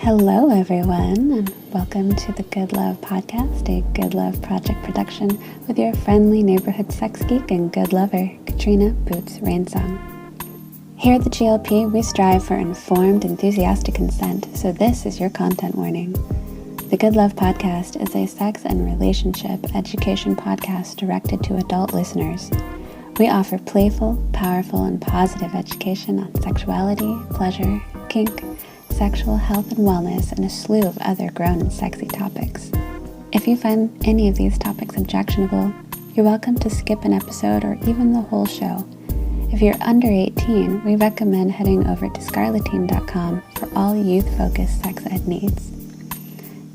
Hello, everyone, and welcome to the Good Love Podcast, a Good Love Project production with your friendly neighborhood sex geek and good lover, Katrina Boots Rainsong. Here at the GLP, we strive for informed, enthusiastic consent, so this is your content warning. The Good Love Podcast is a sex and relationship education podcast directed to adult listeners. We offer playful, powerful, and positive education on sexuality, pleasure, kink, sexual health and wellness, and a slew of other grown and sexy topics. If you find any of these topics objectionable, you're welcome to skip an episode or even the whole show. If you're under 18, we recommend heading over to scarletine.com for all youth-focused sex ed needs.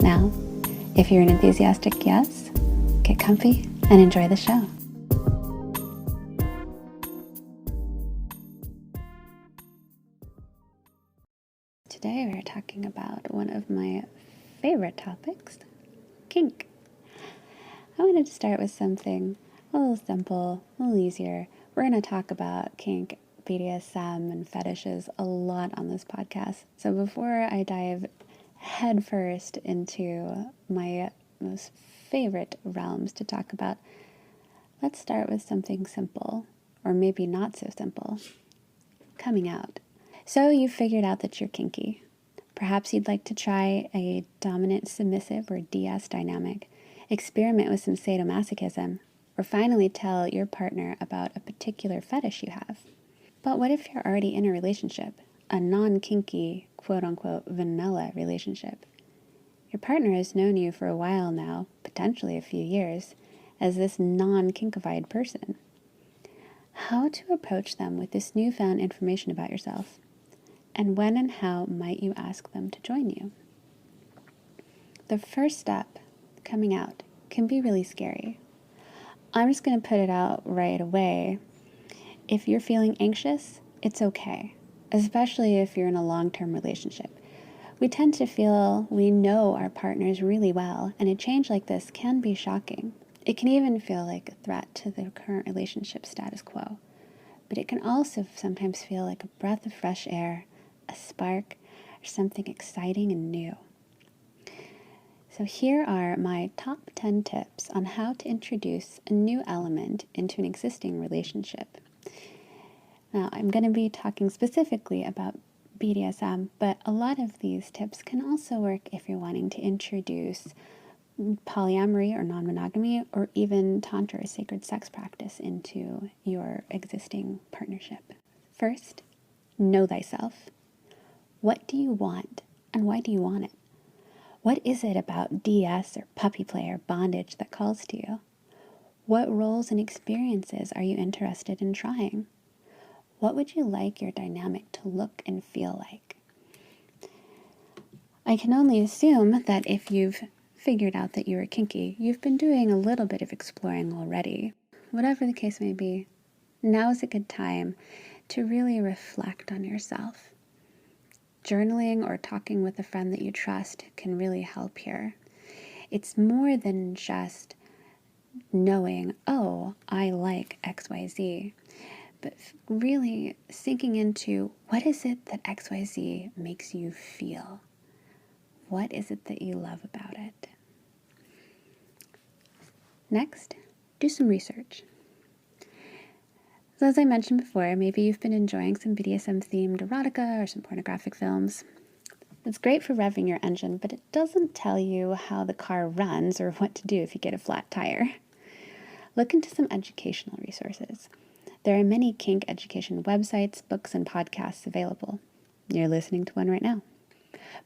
Now, if you're an enthusiastic yes, get comfy and enjoy the show. Today we're talking about one of my favorite topics, kink. I wanted to start with something a little simple, a little easier. We're going to talk about kink, BDSM, and fetishes a lot on this podcast. So before I dive headfirst into my most favorite realms to talk about, let's start with something simple, or maybe not so simple, coming out. So you've figured out that you're kinky. Perhaps you'd like to try a dominant submissive or DS dynamic, experiment with some sadomasochism, or finally tell your partner about a particular fetish you have. But what if you're already in a relationship, a non-kinky, quote-unquote, vanilla relationship? Your partner has known you for a while now, potentially a few years, as this non-kinkified person. How to approach them with this newfound information about yourself? And when and how might you ask them to join you? The first step, coming out, can be really scary. I'm just going to put it out right away. If you're feeling anxious, it's okay, especially if you're in a long-term relationship. We tend to feel we know our partners really well, and a change like this can be shocking. It can even feel like a threat to the current relationship status quo. But it can also sometimes feel like a breath of fresh air, a spark, or something exciting and new. So here are my top 10 tips on how to introduce a new element into an existing relationship. Now, I'm going to be talking specifically about BDSM, but a lot of these tips can also work if you're wanting to introduce polyamory or non-monogamy, or even tantra or sacred sex practice into your existing partnership. First, know thyself. What do you want, and why do you want it? What is it about DS or puppy play or bondage that calls to you? What roles and experiences are you interested in trying? What would you like your dynamic to look and feel like? I can only assume that if you've figured out that you are kinky, you've been doing a little bit of exploring already. Whatever the case may be, now is a good time to really reflect on yourself. Journaling or talking with a friend that you trust can really help here. It's more than just knowing, oh, I like XYZ, but really sinking into what is it that XYZ makes you feel? What is it that you love about it? Next, do some research. So as I mentioned before, maybe you've been enjoying some BDSM-themed erotica or some pornographic films. It's great for revving your engine, but it doesn't tell you how the car runs or what to do if you get a flat tire. Look into some educational resources. There are many kink education websites, books, and podcasts available. You're listening to one right now.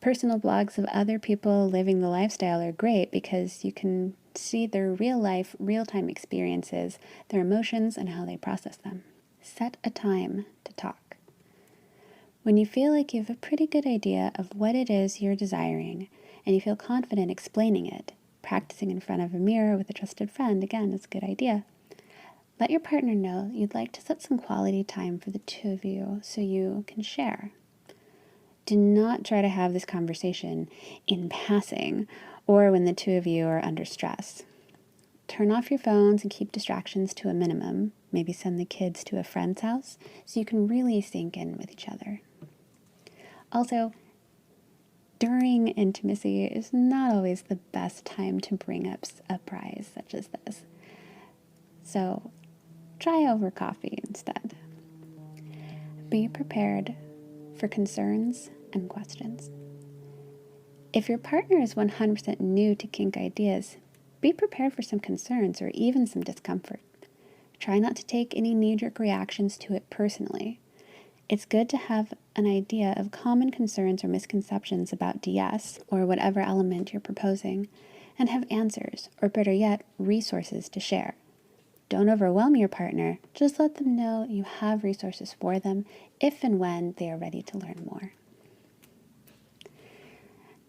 Personal blogs of other people living the lifestyle are great because you can see their real-life, real-time experiences, their emotions, and how they process them. Set a time to talk. When you feel like you have a pretty good idea of what it is you're desiring, and you feel confident explaining it, practicing in front of a mirror with a trusted friend, again, is a good idea. Let your partner know you'd like to set some quality time for the two of you so you can share. Do not try to have this conversation in passing or when the two of you are under stress. Turn off your phones and keep distractions to a minimum. Maybe send the kids to a friend's house so you can really sink in with each other. Also, during intimacy is not always the best time to bring up a prize such as this. So try over coffee instead. Be prepared for concerns and questions. If your partner is 100% new to kink ideas, be prepared for some concerns or even some discomfort. Try not to take any knee-jerk reactions to it personally. It's good to have an idea of common concerns or misconceptions about DS or whatever element you're proposing, and have answers, or better yet, resources to share. Don't overwhelm your partner, just let them know you have resources for them if and when they are ready to learn more.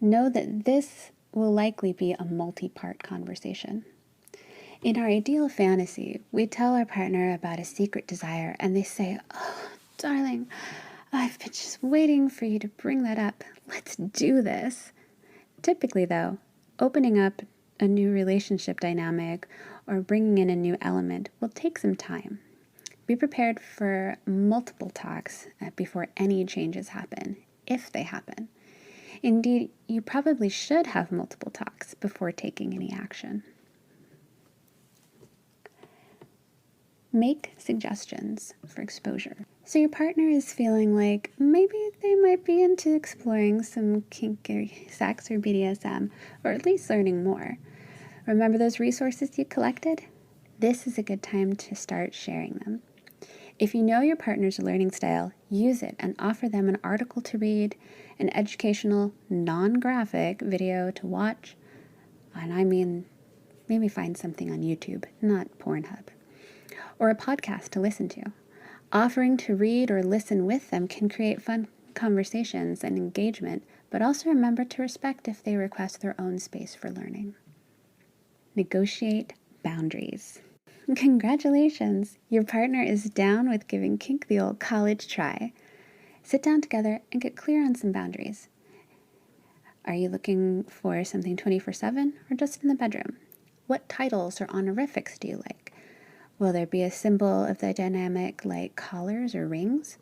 Know that this will likely be a multi-part conversation. In our ideal fantasy, we tell our partner about a secret desire and they say, "Oh, darling, I've been just waiting for you to bring that up. Let's do this." Typically, though, opening up a new relationship dynamic or bringing in a new element will take some time. Be prepared for multiple talks before any changes happen, if they happen. Indeed, you probably should have multiple talks before taking any action. Make suggestions for exposure. So your partner is feeling like maybe they might be into exploring some kinky sex or BDSM, or at least learning more. Remember those resources you collected? This is a good time to start sharing them. If you know your partner's learning style, use it and offer them an article to read, an educational, non-graphic video to watch, and I mean, maybe find something on YouTube, not Pornhub, or a podcast to listen to. Offering to read or listen with them can create fun conversations and engagement, but also remember to respect if they request their own space for learning. Negotiate boundaries. Congratulations! Your partner is down with giving kink the old college try. Sit down together and get clear on some boundaries. Are you looking for something 24/7 or just in the bedroom? What titles or honorifics do you like? Will there be a symbol of the dynamic like collars or rings?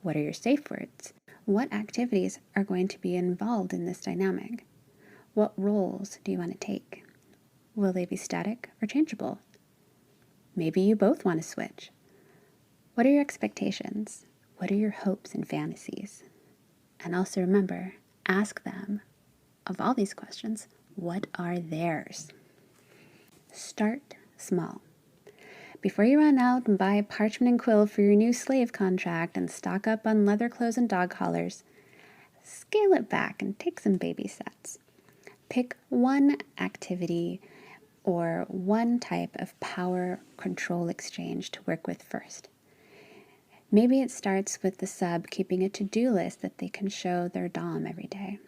What are your safe words? What activities are going to be involved in this dynamic? What roles do you want to take? Will they be static or changeable? Maybe you both want to switch. What are your expectations? What are your hopes and fantasies? And also remember, ask them, of all these questions, what are theirs? Start small. Before you run out and buy parchment and quill for your new slave contract and stock up on leather clothes and dog collars, scale it back and take some baby steps. Pick one activity or one type of power control exchange to work with first. Maybe it starts with the sub keeping a to-do list that they can show their dom every day.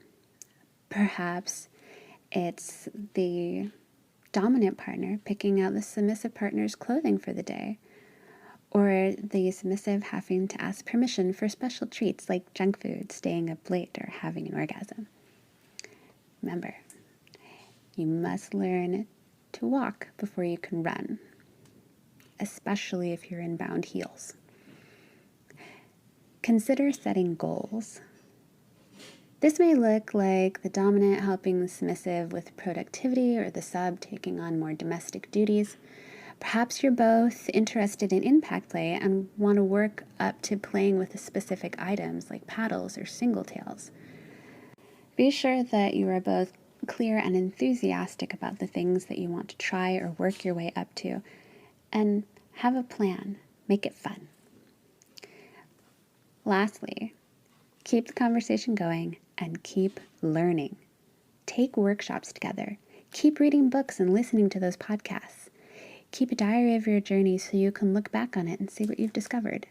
Perhaps it's the dominant partner picking out the submissive partner's clothing for the day, or the submissive having to ask permission for special treats like junk food, staying up late, or having an orgasm. Remember, you must learn to walk before you can run, especially if you're in bound heels. Consider setting goals. This may look like the dominant helping the submissive with productivity or the sub taking on more domestic duties. Perhaps you're both interested in impact play and want to work up to playing with the specific items like paddles or single tails. Be sure that you are both clear and enthusiastic about the things that you want to try or work your way up to, and have a plan. Make it fun. Lastly, keep the conversation going and keep learning. Take workshops together. Keep reading books and listening to those podcasts. Keep a diary of your journey so you can look back on it and see what you've discovered.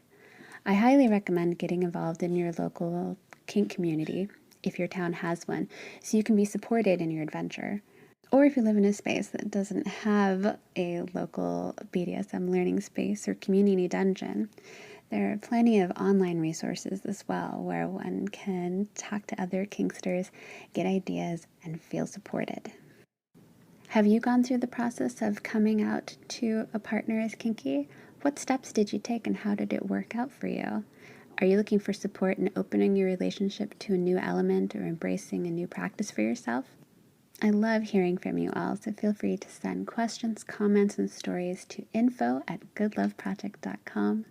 I highly recommend getting involved in your local kink community, if your town has one, so you can be supported in your adventure. Or if you live in a space that doesn't have a local BDSM learning space or community dungeon, there are plenty of online resources as well where one can talk to other kinksters, get ideas, and feel supported. Have you gone through the process of coming out to a partner as kinky? What steps did you take and how did it work out for you? Are you looking for support in opening your relationship to a new element or embracing a new practice for yourself? I love hearing from you all, so feel free to send questions, comments, and stories to info@goodloveproject.com.